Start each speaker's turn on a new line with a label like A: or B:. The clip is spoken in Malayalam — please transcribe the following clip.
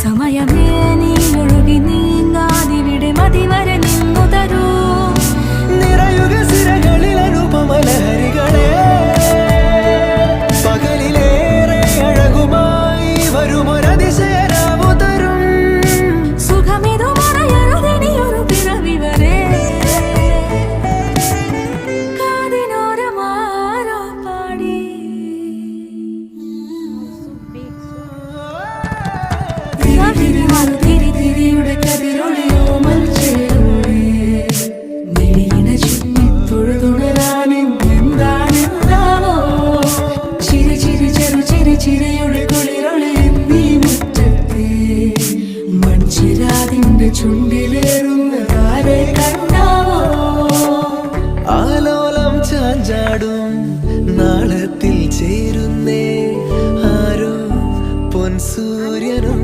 A: സമയമേ നീ ഒഴുകി നീങ്ങാതിവിടെ മതിവരെ നിന്നു തരൂ.
B: നിറയുക സിരകളിൽ അനുപമലഹരികളെ, പകലിലേറെ അഴകുമായി വരുമൊരതിശയരാവു തരും.
A: സുഖമിതു മറയരുതിനിയൊരു പിറവി വരെ. കാതിനോരമാരോ പാടി തിരിതിരിയുടെ കതിരൊളിയോ മൽച്ചേരോടെ മിഴിയിണ ചുറ്റി തൊഴുതുണരാനും എന്താണെന്താവോ. ചിരി ചിരി ചെറു ചിരി ചിരിയുടെ കുളിരൊളി നീ മുറ്റത്തെ മൺചിരാതിന്റെ ചുണ്ടിലേറുന്നതാരെ കണ്ടാവോ.
B: ആലോലം ചാഞ്ചാടും നാളത്തിൽ ചേരുന്നേ ആരോ പൊൻസൂര്യനും